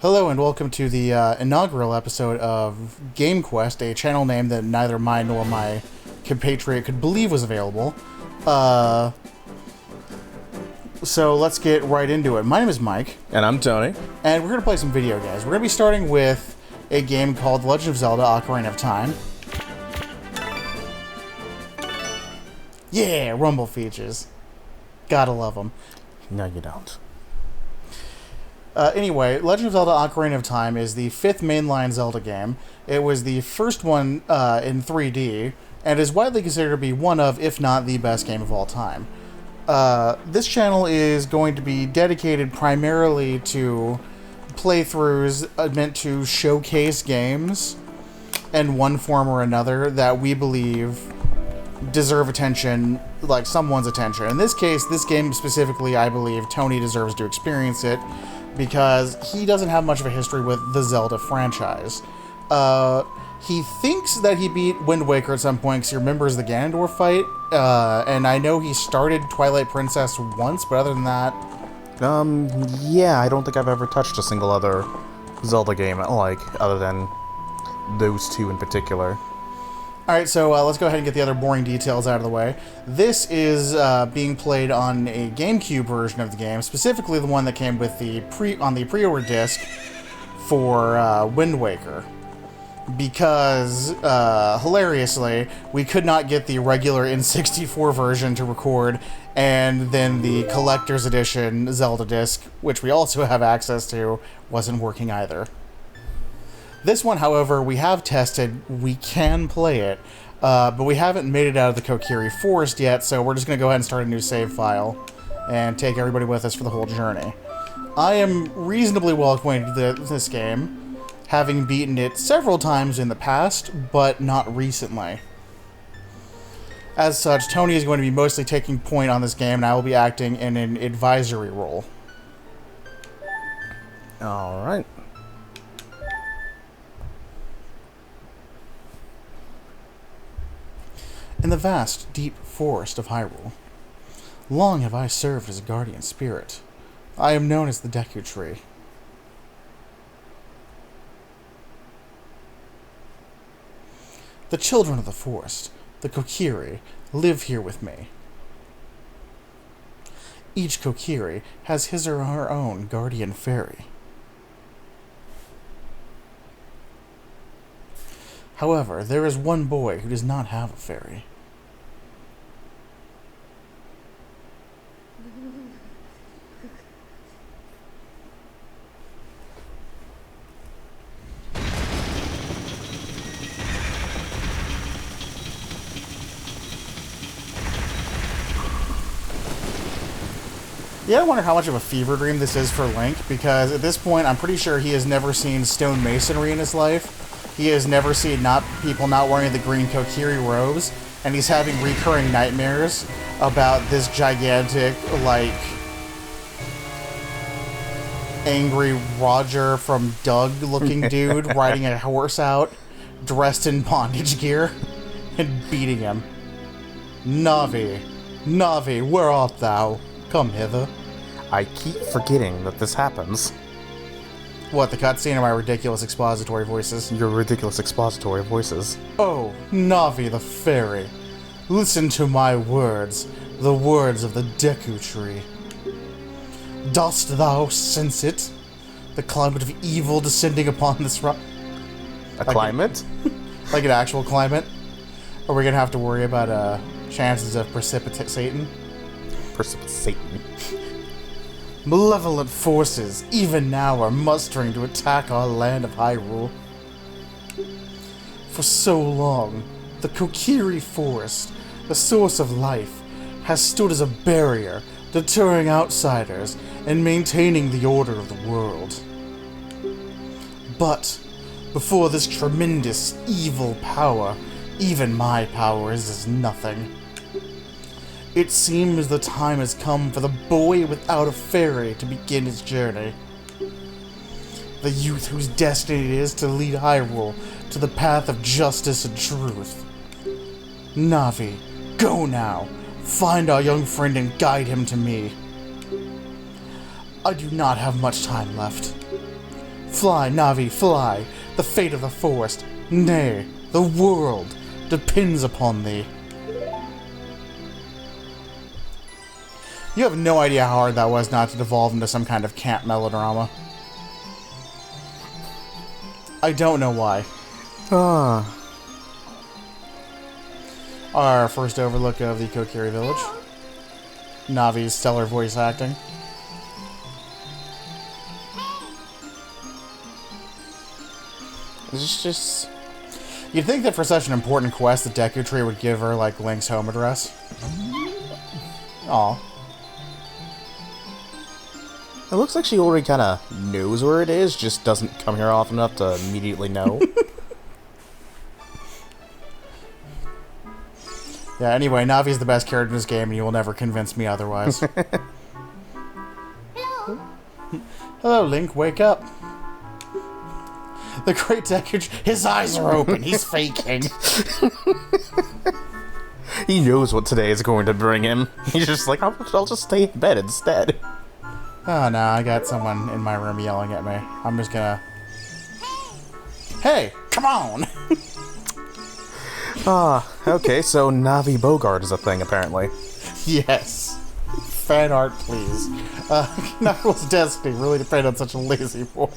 Hello and welcome to the inaugural episode of Game-Quest, a channel name that neither mine nor my compatriot could believe was available. So let's get right into it. My name is Mike. And I'm Tony. And we're going to play some video games. We're going to be starting with a game called The Legend of Zelda: Ocarina of Time. Yeah, rumble features. Gotta love them. No, you don't. Anyway, Legend of Zelda Ocarina of Time is the fifth mainline Zelda game. It was the first one in 3D, and is widely considered to be one of, if not the best game of all time. This channel is going to be dedicated primarily to playthroughs meant to showcase games in one form or another that we believe deserve attention, like someone's attention. In this case, this game specifically, I believe Tony deserves to experience it, because he doesn't have much of a history with the Zelda franchise. He thinks that he beat Wind Waker at some point because he remembers the Ganondorf fight, and I know he started Twilight Princess once, but other than that... Yeah, I don't think I've ever touched a single other Zelda game, other than those two in particular. Alright, so let's go ahead and get the other boring details out of the way. This is being played on a GameCube version of the game, specifically the one that came with the pre-order disc for Wind Waker. Because, hilariously, we could not get the regular N64 version to record, and then the collector's edition Zelda disc, which we also have access to, wasn't working either. This one, however, we have tested. We can play it, but we haven't made it out of the Kokiri forest yet, so we're just going to go ahead and start a new save file and take everybody with us for the whole journey. I am reasonably well acquainted with this game, having beaten it several times in the past, but not recently. As such, Tony is going to be mostly taking point on this game, and I will be acting in an advisory role. Alright. In the vast, deep forest of Hyrule, long have I served as a guardian spirit. I am known as the Deku Tree. The children of the forest, the Kokiri, live here with me. Each Kokiri has his or her own guardian fairy. However, there is one boy who does not have a fairy. Yeah, I wonder how much of a fever dream this is for Link, because at this point, I'm pretty sure he has never seen stone masonry in his life. He has never seen people not wearing the green Kokiri robes, and he's having recurring nightmares about this gigantic, angry Roger from Doug-looking dude riding a horse out, dressed in bondage gear, and beating him. Navi, Navi, where art thou? Come hither. I keep forgetting that this happens. What, the cutscene or my ridiculous expository voices? Your ridiculous expository voices. Oh, Navi the fairy, listen to my words, the words of the Deku Tree. Dost thou sense it? The climate of evil descending upon this rock? Climate? Like an actual climate? Are we gonna have to worry about chances of precipitating? Precipitating. Malevolent forces, even now, are mustering to attack our land of Hyrule. For so long, the Kokiri Forest, the source of life, has stood as a barrier, deterring outsiders and maintaining the order of the world. But, before this tremendous evil power, even my power is as nothing. It seems the time has come for the boy without a fairy to begin his journey. The youth whose destiny it is to lead Hyrule to the path of justice and truth. Navi, go now. Find our young friend and guide him to me. I do not have much time left. Fly, Navi, fly. The fate of the forest, nay, the world, depends upon thee. You have no idea how hard that was not to devolve into some kind of camp melodrama. I don't know why. Our first overlook of the Kokiri village. Navi's stellar voice acting. It's just... You'd think that for such an important quest, the Deku Tree would give her, like, Link's home address. Aw. It looks like she already kind of knows where it is, just doesn't come here often enough to immediately know. Yeah, anyway, Navi's the best character in this game, and you will never convince me otherwise. Hello, Link, wake up. The great Deku... His eyes are open, he's faking. He knows what today is going to bring him. He's just like, I'll just stay in bed instead. Oh, no, I got someone in my room yelling at me. I'm just gonna... Hey, come on! Okay, so Navi Bogart is a thing, apparently. Yes. Fan art, please. Knuckles' destiny really depended on such a lazy boy.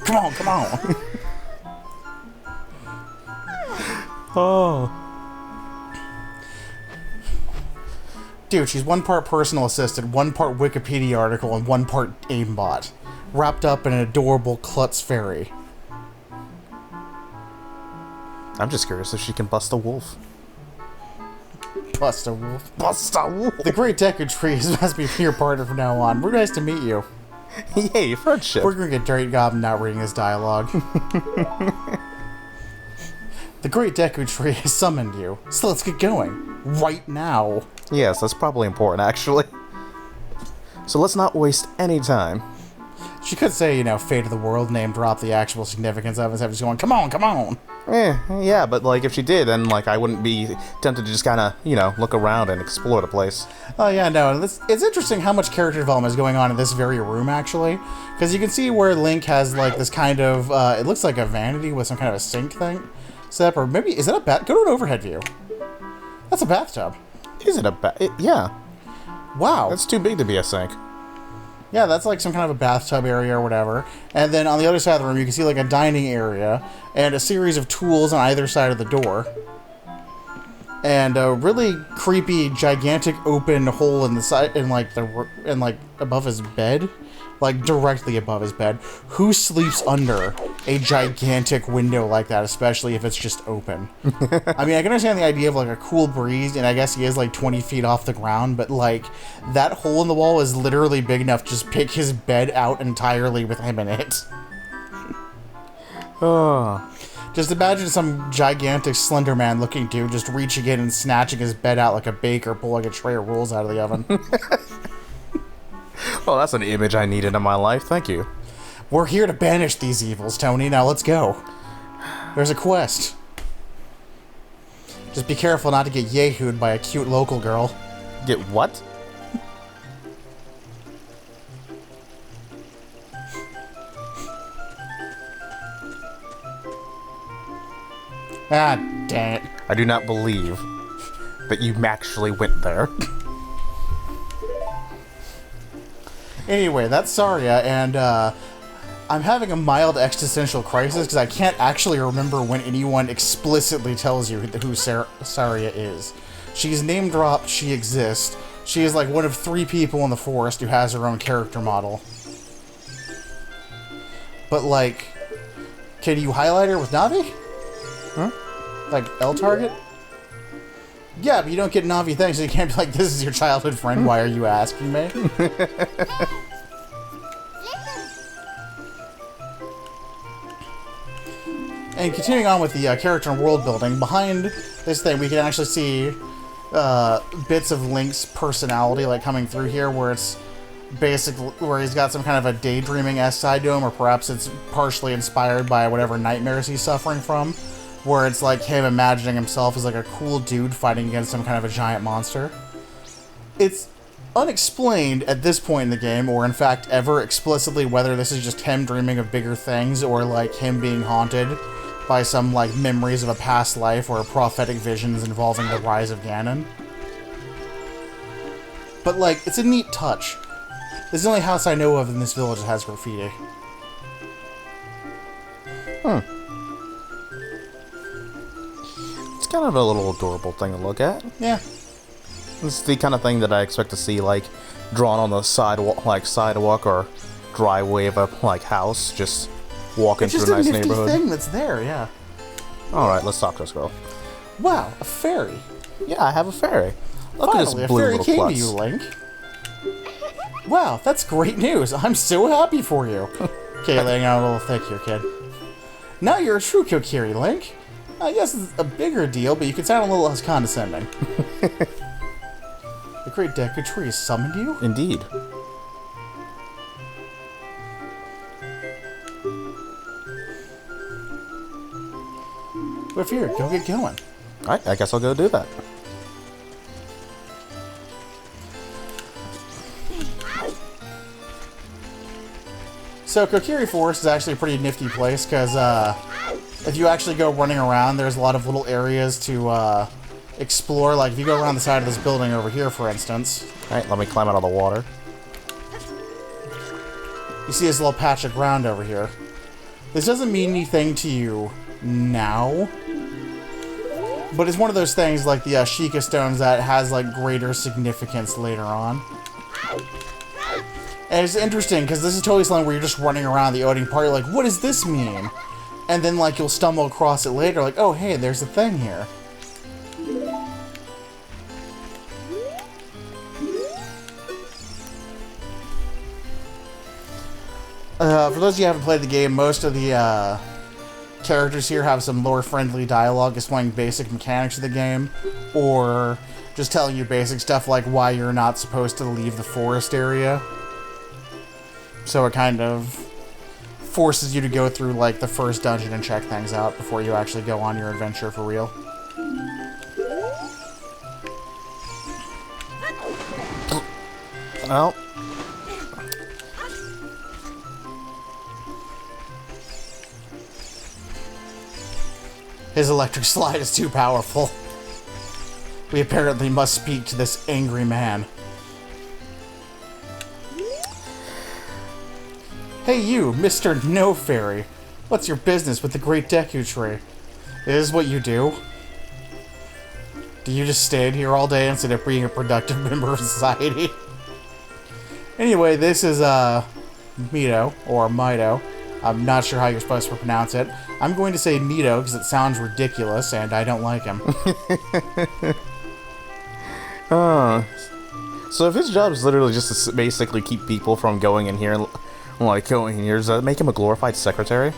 Come on, come on! Oh. Dude, she's one part personal assistant, one part Wikipedia article, and one part aimbot. Wrapped up in an adorable Klutz fairy. I'm just curious if she can bust a wolf. Bust a wolf. Bust a wolf! The Great Deku Tree must be your partner from now on. We're nice to meet you. Yay, friendship! We're gonna get Great Goblin out reading his dialogue. The Great Deku Tree has summoned you, so let's get going. Right now. Yes, that's probably important, actually. So let's not waste any time. She could say, you know, fate of the world, name drop the actual significance of it, instead of just going, come on, come on! Yeah, but, like, if she did, then, like, I wouldn't be tempted to just kind of, you know, look around and explore the place. Oh, yeah, no, it's interesting how much character development is going on in this very room, actually. Because you can see where Link has, like, this kind of, it looks like a vanity with some kind of a sink thing set up, or maybe, is that a bath? Go to an overhead view. That's a bathtub. Is it a yeah. Wow. That's too big to be a sink. Yeah, that's like some kind of a bathtub area or whatever. And then on the other side of the room, you can see like a dining area and a series of tools on either side of the door. And a really creepy, gigantic open hole in the side, in like above his bed, like directly above his bed. Who sleeps under a gigantic window like that, especially if it's just open? I mean, I can understand the idea of like a cool breeze, and I guess he is like 20 feet off the ground, but like that hole in the wall is literally big enough to just pick his bed out entirely with him in it. Oh. Just imagine some gigantic Slender Man looking dude just reaching in and snatching his bed out like a baker pulling a tray of rolls out of the oven. Well, that's an image I needed in my life, thank you. We're here to banish these evils, Tony. Now let's go. There's a quest. Just be careful not to get yehooed by a cute local girl. Get what? Ah, dang it. I do not believe that you actually went there. Anyway, that's Saria, and I'm having a mild existential crisis because I can't actually remember when anyone explicitly tells you who Saria is. She's name-dropped, she exists. She is like one of 3 people in the forest who has her own character model. But like, can you highlight her with Navi? Huh? Like L target? Yeah, but you don't get Navi things, so you can't be like, this is your childhood friend, why are you asking me? And continuing on with the character and world building, behind this thing we can actually see bits of Link's personality like coming through here, where it's basically where he's got some kind of a daydreaming-esque side to him, or perhaps it's partially inspired by whatever nightmares he's suffering from, where it's like him imagining himself as like a cool dude fighting against some kind of a giant monster. It's unexplained at this point in the game, or in fact ever explicitly, whether this is just him dreaming of bigger things or like him being haunted by some like memories of a past life or prophetic visions involving the rise of Ganon. But like, it's a neat touch. This is the only house I know of in this village that has graffiti. It's kind of a little adorable thing to look at. Yeah. It's the kind of thing that I expect to see, like, drawn on the sidewalk or driveway of a, like, house, just walking through a nice neighborhood. It's just a nifty thing that's there, yeah. Alright, let's talk to this girl. Wow, a fairy. Yeah, I have a fairy. Look Finally, at this blue little a fairy came klutz. to you, Link. Wow, that's great news. I'm so happy for you. Okay, laying out a little thick here, kid. Now you're a true Kokiri, Link. I guess it's a bigger deal, but you can sound a little less condescending. The great Deku Tree summoned you? Indeed. But here, go get going. Alright, I guess I'll go do that. So Kokiri Forest is actually a pretty nifty place, because if you actually go running around, there's a lot of little areas to explore. Like, if you go around the side of this building over here, for instance. Alright, let me climb out of the water. You see this little patch of ground over here. This doesn't mean anything to you now, but it's one of those things like the Sheikah Stones that has like greater significance later on. And it's interesting because this is totally something where you're just running around the Odin party like, what does this mean? And then like you'll stumble across it later like, oh hey, there's a thing here. For those of you who haven't played the game, most of the characters here have some lore-friendly dialogue explaining basic mechanics of the game, or just telling you basic stuff like why you're not supposed to leave the forest area. So it kind of forces you to go through like the first dungeon and check things out before you actually go on your adventure for real. Well, his electric slide is too powerful. We apparently must speak to this angry man. Hey you, Mr. No Fairy. What's your business with the Great Deku Tree? Is this what you do? Do you just stand here all day instead of being a productive member of society? Anyway, this is, Mito, or Mito. I'm not sure how you're supposed to pronounce it. I'm going to say Mito because it sounds ridiculous and I don't like him. So if his job is literally just to basically keep people from going in here, like going in here, does that make him a glorified secretary?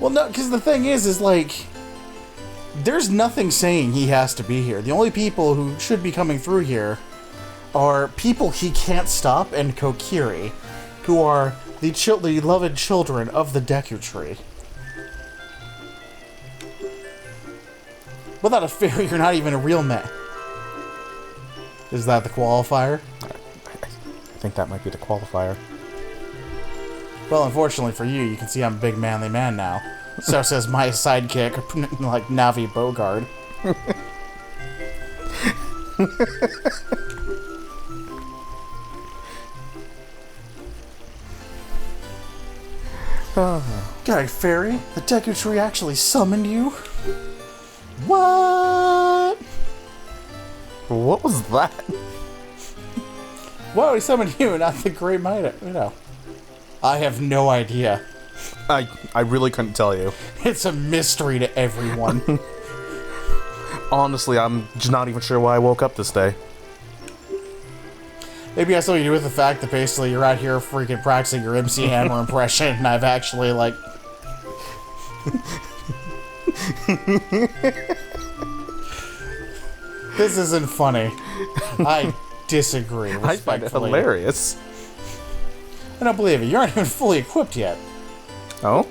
Well, no, because the thing is like, there's nothing saying he has to be here. The only people who should be coming through here are people he can't stop and Kokiri, who are the beloved children of the Deku Tree. Without a fairy, you're not even a real man. Is that the qualifier? I think that might be the qualifier. Well, unfortunately for you, you can see I'm a big manly man now. So says my sidekick, like Navi Bogard. Guy Fairy, the Deku Tree actually summoned you? What? What was that? Why would he summon you, not the Great Might? You know. I have no idea. I really couldn't tell you. It's a mystery to everyone. Honestly, I'm just not even sure why I woke up this day. Maybe it has something to do with the fact that basically you're out here freaking practicing your MC Hammer impression, and I've actually, like... This isn't funny. I disagree. I find it hilarious. I don't believe it. You aren't even fully equipped yet. Oh?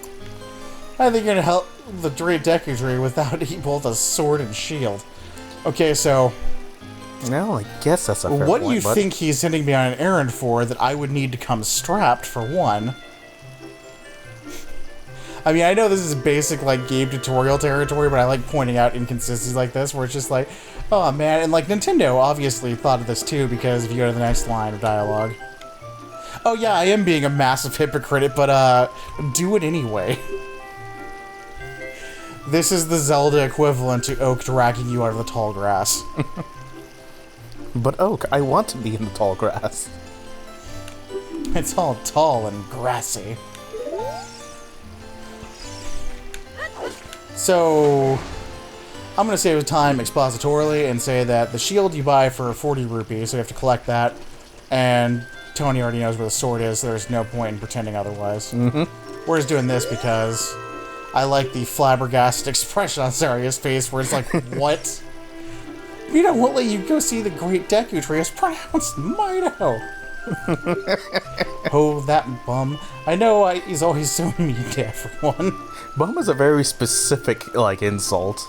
I think you're gonna help the Great Deku Tree without both a sword and shield. Okay, so... Well, I guess that's a fair What point, do you bud. think he's sending me on an errand for that I would need to come strapped, for one? I mean, I know this is basic, like, game tutorial territory, but I like pointing out inconsistencies like this, where it's just like, oh, man. And, like, Nintendo obviously thought of this, too, because if you go to the next line of dialogue. Oh, yeah, I am being a massive hypocrite, but, do it anyway. This is the Zelda equivalent to Oak dragging you out of the tall grass. But Oak, I want to be in the tall grass. It's all tall and grassy. So, I'm going to save time expositorily and say that the shield you buy for 40 rupees, so you have to collect that, and Tony already knows where the sword is, so there's no point in pretending otherwise. We're just doing this because I like the flabbergasted expression on Zarya's face where it's like, what? You know, we'll let you go see the Great Deku Tree. It's pronounced Mido. Oh, that bum. I know he's always so mean to everyone. Bum is a very specific, like, insult.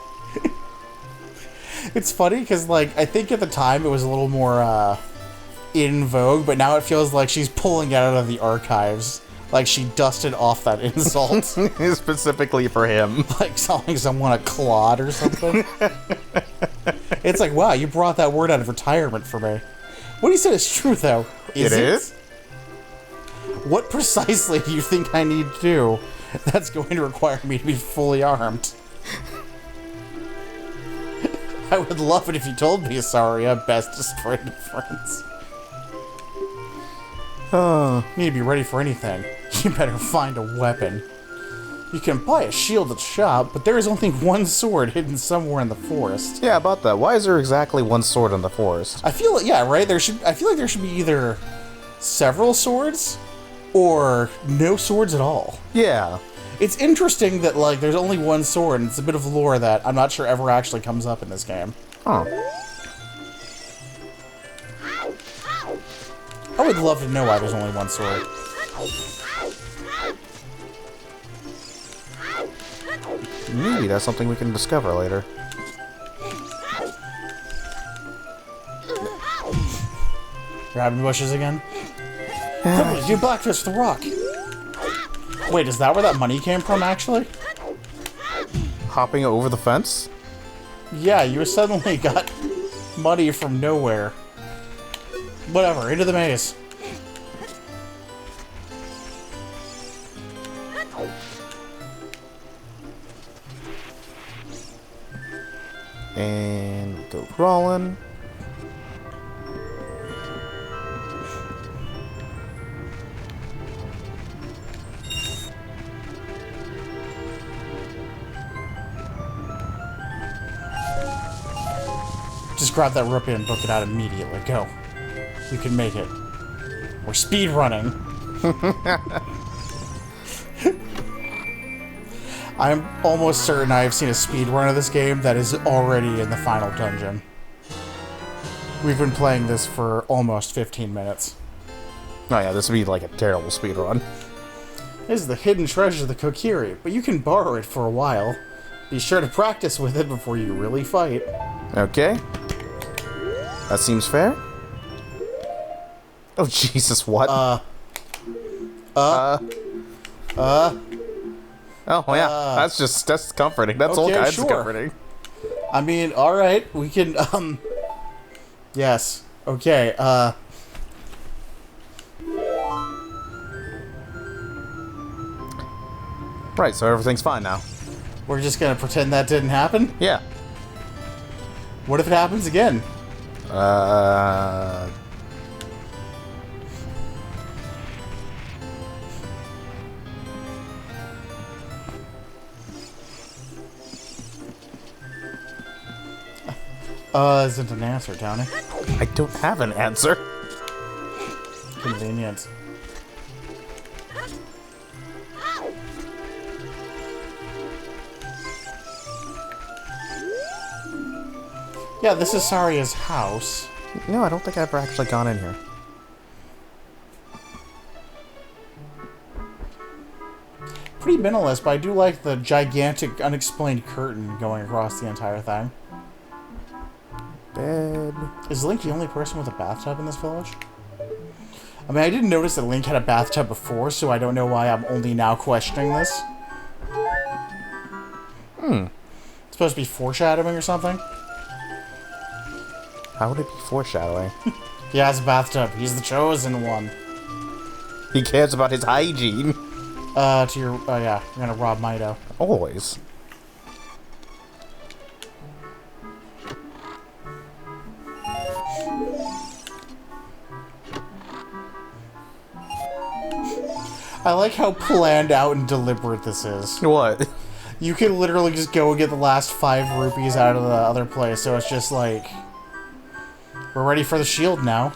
It's funny because, like, I think at the time it was a little more in vogue, but now it feels like she's pulling it out of the archives. Like she dusted off that insult. Specifically for him. Like calling someone a clod or something. It's like, wow, you brought that word out of retirement for me. What he said is true, though. Is it? What precisely do you think I need to do that's going to require me to be fully armed? I would love it if you told me, Saria, bestest friend of friends. You need to be ready for anything. You better find a weapon. You can buy a shield at the shop, but there is only one sword hidden somewhere in the forest. Yeah, about that. Why is there exactly one sword in the forest? I feel like, yeah, right? I feel like there should be either several swords or no swords at all. Yeah. It's interesting that, like, there's only one sword, and it's a bit of lore that I'm not sure ever actually comes up in this game. Huh. I would love to know why there's only one sword. Maybe that's something we can discover later. Grabbing bushes again? You blackfish the rock! Wait, is that where that money came from, actually? Hopping over the fence? Yeah, you suddenly got money from nowhere. Whatever, into the maze. And go crawling. Just grab that rupee and book it out immediately. Go. You can make it. We're speed running. I'm almost certain I've seen a speed run of this game that is already in the final dungeon. We've been playing this for almost 15 minutes. Oh yeah, this would be like a terrible speedrun. This is the hidden treasure of the Kokiri, but you can borrow it for a while. Be sure to practice with it before you really fight. Okay. That seems fair. Oh Jesus, what? Oh yeah, that's comforting. That's all okay, kinds sure. of comforting. I mean, alright, we can, yes. Okay, Right, so everything's fine now. we're just gonna pretend that didn't happen? Yeah. What if it happens again? Isn't an answer, Tony. I don't have an answer. Convenient. Yeah, this is Saria's house. No, I don't think I've ever actually gone in here. Pretty minimalist, but I do like the gigantic unexplained curtain going across the entire thing. Bed. bed. Is Link the only person with a bathtub in this village? I mean, I didn't notice that Link had a bathtub before, so I don't know why I'm only now questioning this. It's supposed to be foreshadowing or something? How would it be foreshadowing? He has a bathtub. He's the chosen one. He cares about his hygiene. Oh yeah, you're gonna rob Mido. Always. I like how planned out and deliberate this is. What? You can literally just go and get the last 5 rupees out of the other place, so it's just like... We're ready for the shield now.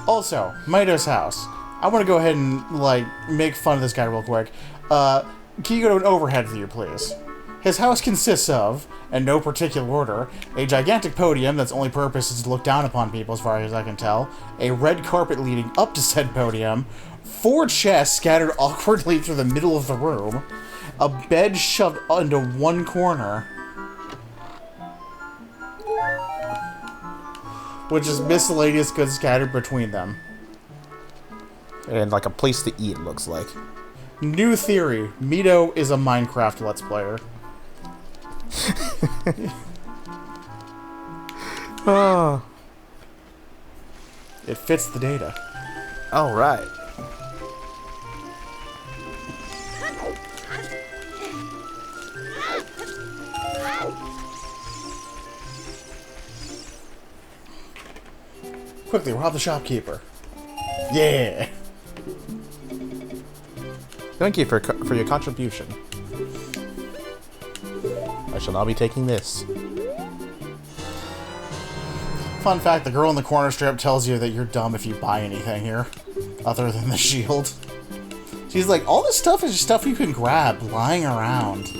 Also, Mido's house. I want to go ahead and, like, make fun of this guy real quick. Can you go to an overhead view, please? His house consists of, in no particular order, a gigantic podium that's only purpose is to look down upon people, as far as I can tell, a red carpet leading up to said podium, 4 chests scattered awkwardly through the middle of the room, a bed shoved into one corner, which is miscellaneous goods scattered between them. And like a place to eat, looks like. New theory. Mido is a Minecraft Let's Player. Oh. It fits the data. Alright. Quickly, rob the shopkeeper. Yeah! Thank you for your contribution. I shall now be taking this. Fun fact, the girl in the corner strip tells you that you're dumb if you buy anything here. Other than the shield. She's like, all this stuff is just stuff you can grab lying around.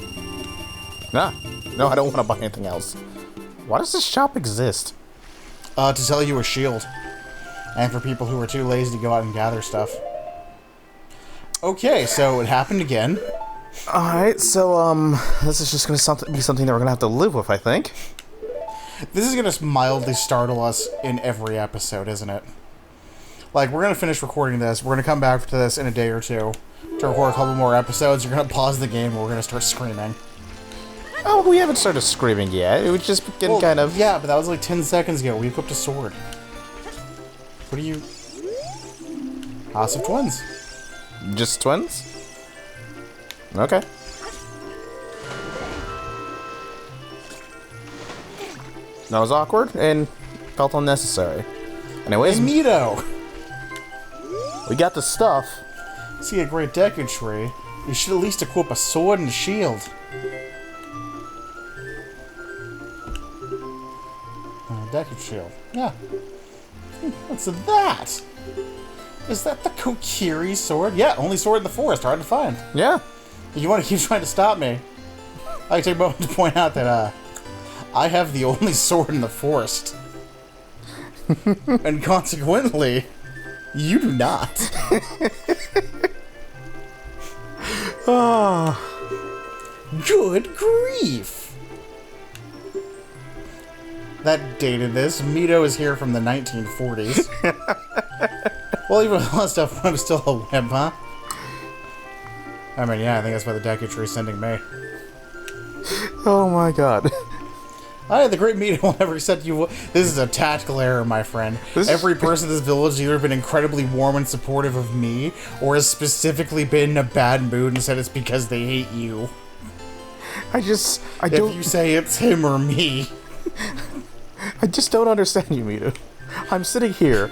Nah. No, I don't want to buy anything else. Why does this shop exist? To sell you a shield. And for people who are too lazy to go out and gather stuff. Okay, so it happened again. Alright, so, this is just gonna be something that we're gonna have to live with, I think. This is gonna mildly startle us in every episode, isn't it? Like, we're gonna finish recording this, we're gonna come back to this in a day or two to record a couple more episodes, you're gonna pause the game, and we're gonna start screaming. Oh, we haven't started screaming yet. It was just getting kind of... Yeah, but that was like 10 seconds ago. We equipped a sword. What are you... House of Twins. Just twins? Okay. That was awkward and felt unnecessary. Anyways, Hey, Mido! we got the stuff. See a great Deku tree. You should at least equip a sword and a shield. Deku shield. Yeah. What's that? Is that the Kokiri sword? Yeah, only sword in the forest. Hard to find. Yeah. You want to keep trying to stop me? I take a moment to point out that, I have the only sword in the forest. And consequently, you do not. Good grief! That dated this. Mido is here from the 1940s. Well, even with all that stuff, I'm still a wimp, huh? I mean, yeah, I think that's why the Deku Tree is sending me. Oh my god. The great Mido will never accept you. This is a tactical error, my friend. Every person in this village has either been incredibly warm and supportive of me, or has specifically been in a bad mood and said it's because they hate you. I don't... If you say it's him or me... I just don't understand you, Mido. I'm sitting here,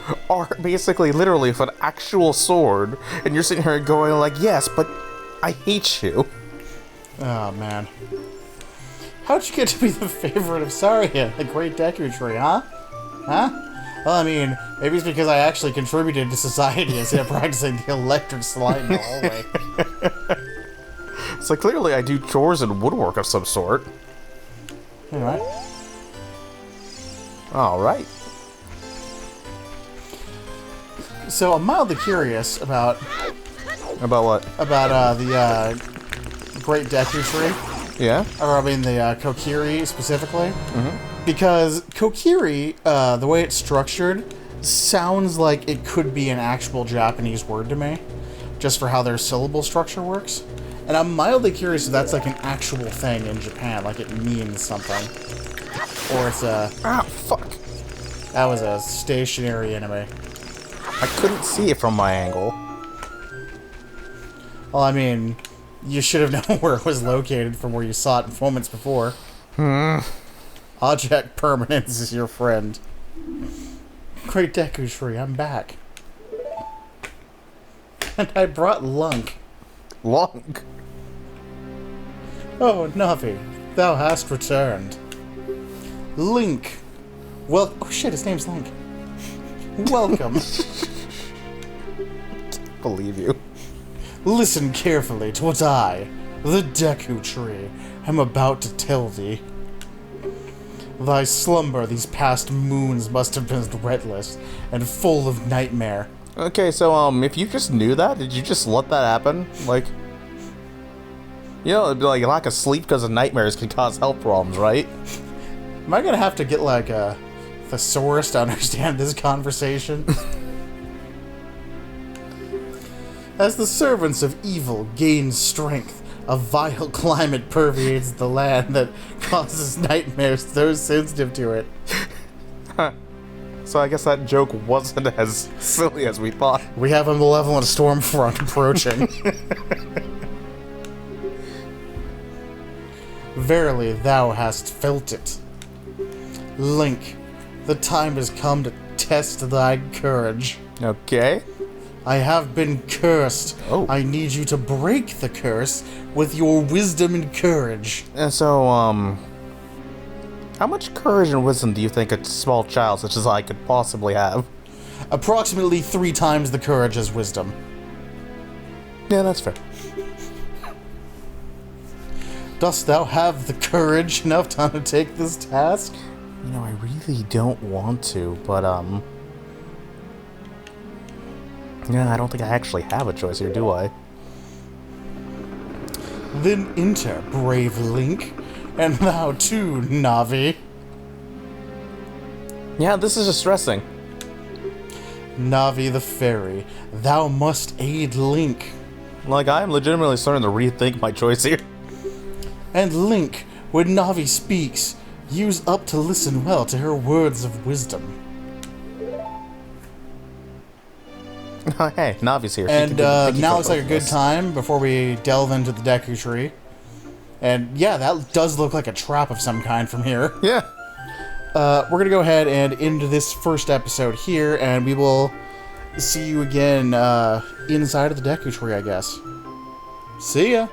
basically, literally, with an actual sword, and you're sitting here going like, yes, but I hate you. Oh, man. How'd you get to be the favorite of Saria, the great Deku Tree, huh? Huh? Well, I mean, maybe it's because I actually contributed to society instead of practicing the electric slide in the hallway. So clearly I do chores and woodwork of some sort. Alright. Alright. So I'm mildly curious about... About what? About, the, Great Deku Tree. Yeah? Or, I mean, the, Kokiri, specifically. Mm-hmm. Because Kokiri, the way it's structured, sounds like it could be an actual Japanese word to me, just for how their syllable structure works. And I'm mildly curious if that's like an actual thing in Japan, like it means something. Or it's a... Ah, fuck. That was a stationary enemy. I couldn't see it from my angle. Well, I mean, you should have known where it was located from where you saw it moments before. Object permanence is your friend. Great Deku Tree, I'm back. And I brought Lunk. Lunk? Oh, Navi, thou hast returned. Link. Well, oh shit, his name's Link. Welcome. Believe you. Listen carefully to what I, the Deku Tree, am about to tell thee. Thy slumber these past moons must have been relentless and full of nightmare. Okay, so, if you just knew that, did you just let that happen? Like, you know, it'd be like lack of sleep because of nightmares can cause health problems, right? Am I gonna have to get, like, a thesaurus to understand this conversation? As the servants of evil gain strength, a vile climate permeates the land that causes nightmares to those sensitive to it. So I guess that joke wasn't as silly as we thought. We have a malevolent storm front approaching. Verily, thou hast felt it. Link, the time has come to test thy courage. Okay. I have been cursed. Oh. I need you to break the curse with your wisdom and courage. And so, how much courage and wisdom do you think a small child such as I could possibly have? Approximately 3 times the courage as wisdom. Yeah, that's fair. Dost thou have the courage enough to undertake this task? You know, I really don't want to, but, yeah, I don't think I actually have a choice here, do I? Then enter, brave Link, and thou too, Navi. Yeah, this is distressing. Navi the fairy, thou must aid Link. Like, I am legitimately starting to rethink my choice here. And Link, when Navi speaks, use up to listen well to her words of wisdom. Hey, Navi's here. And now looks like a good time before we delve into the Deku Tree. And yeah, that does look like a trap of some kind from here. Yeah. We're going to go ahead and end this first episode here, and we will see you again inside of the Deku Tree, I guess. See ya!